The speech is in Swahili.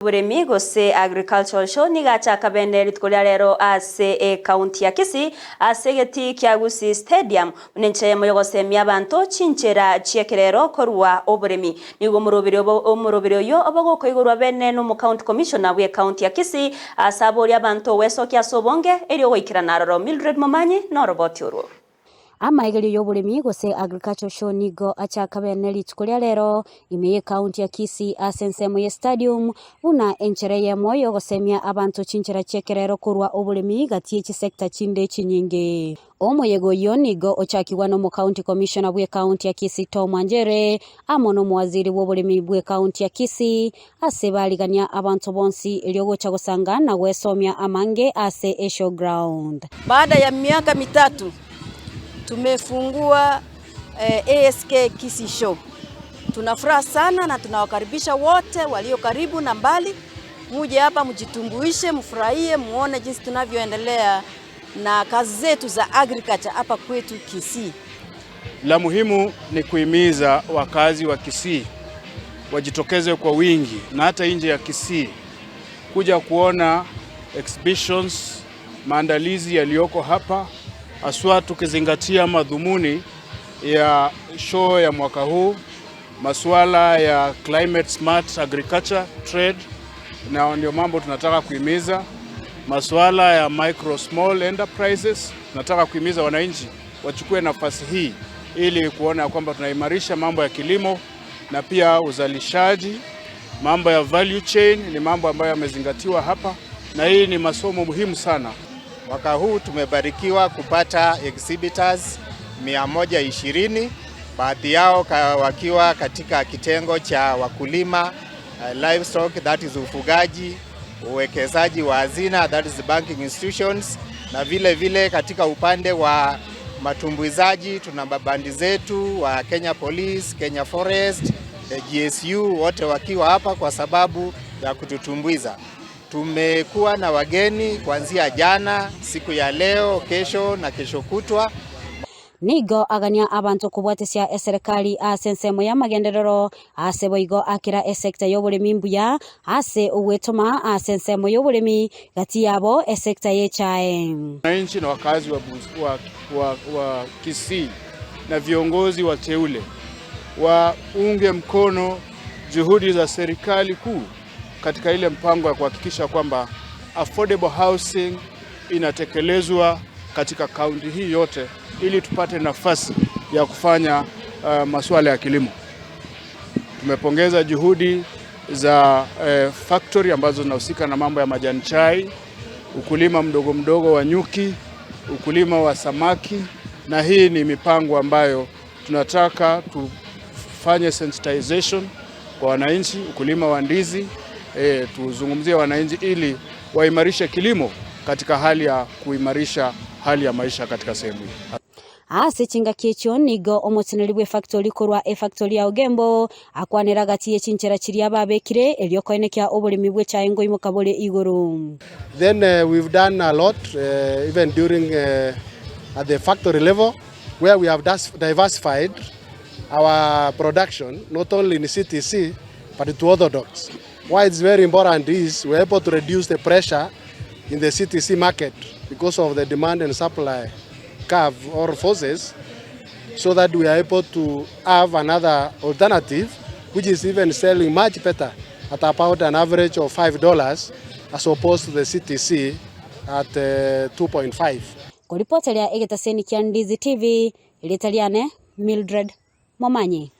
Burimi Gusii Agricultural Show nigachaka bene litukolia lero ase county ya Kisii ase geti kya Gusii Stadium unenche moyogosemia abantu chinchera chiekerero korwa oburimi nigo omurobiro yo abagoko igorwa bene no county commissioner we county ya Kisii asabori abantu wesokia sobonge elio goikirana roro Mildred Momanyi no roboti uru Amaigerio y'oburimi Gusii Agricultural Show nigo achaka bene litukolia lero imiye county ya Kisii asensemo ye stadium una enchere ye moyo gosemia abantu chinchera chekerero kurwa oburimi gatie chisekta chinde chinyingi omoyego yo nigo ochakiwa no county commissioner bwe county ya Kisii Tom Wanjere amono mwaziri w'oburimi bwe county ya Kisii asebaligania abantu bonsi eliogocha gosanga na gwesomia amange ase esho ground. Baada ya miaka mitatu tumefungua ASK Kisii Show. Tunafuraha sana na tunawakaribisha wote walio karibu na mbali, muje hapa mjitumbuishe, mfurahie, muone jinsi tunavyoendelea na kazi zetu za agriculture hapa kwetu Kisii. La muhimu ni kuhimiza wakazi wa Kisii wajitokeze kwa wingi na hata nje ya Kisii kuja kuona exhibitions, maandalizi yaliyoko hapa, aswa tukizingatia madhumuni ya show ya mwaka huu, masuala ya climate smart agriculture trade, na ndio mambo tunataka kuhimiza. Masuala ya micro small enterprises, tunataka kuhimiza wananchi wachukue nafasi hii ili kuona kwamba tunaimarisha mambo ya kilimo na pia uzalishaji. Mambo ya value chain ni mambo ambayo yamezingatiwa hapa, na hii ni masomo muhimu sana. Mwaka huu tumebarikiwa kupata exhibitors 120, baadhi yao wakiwa katika kitengo cha wakulima, livestock, that is ufugaji, uwekezaji wa hazina, that is banking institutions, na vile vile katika upande wa matumbuizaji tuna mabandi zetu wa Kenya Police, Kenya Forest, GSU, wote wakiwa hapa kwa sababu ya kututumbuiza. Tumekuwa na wageni kuanzia jana, siku ya leo, kesho na kesho kutwa. Nigo agania abantu kubwatesia serikali asensemo ya magenderero ase boigo akira sekta y'oburimi mbuya ase uwetoma asensemo y'oburimi gati yabo sekta yechae. Wananchi na wakazi wa Kisii na viongozi wateule waunge mkono juhudi za serikali kuu katika ile mpango ya kuhakikisha kwamba affordable housing inatekelezwa katika kaunti hii yote ili tupate nafasi ya kufanya masuala ya kilimo. Tumepongeza juhudi za factory ambazo zinahusika na mambo ya majani chai, ukulima mdogo mdogo wa nyuki, ukulima wa samaki, na hii ni mipango ambayo tunataka tufanye sensitization kwa wananchi, ukulima wa ndizi, tuzungumzie wananchi ili waimarishe kilimo katika hali ya kuimarisha hali ya maisha katika sehemu hii. Ase chinga kiecho nigo omotineri bwe factory korwa factory ya Ogembo akwanera gati ye chinchera chiri ababekire eliokoine kya oburimi bwe chaengo imokabole iguru. Then we've done a lot even during at the factory level where we have diversified our production not only in CTC but to other docks. Why it's very important is we're able to reduce the pressure in the CTC market because of the demand and supply curve or forces, so that we are able to have another alternative which is even selling much better at about an average of $5 as opposed to the CTC at 2.5. Kuripotelea egetaseni kya Ndizi TV ilitaliane Mildred Momanyi.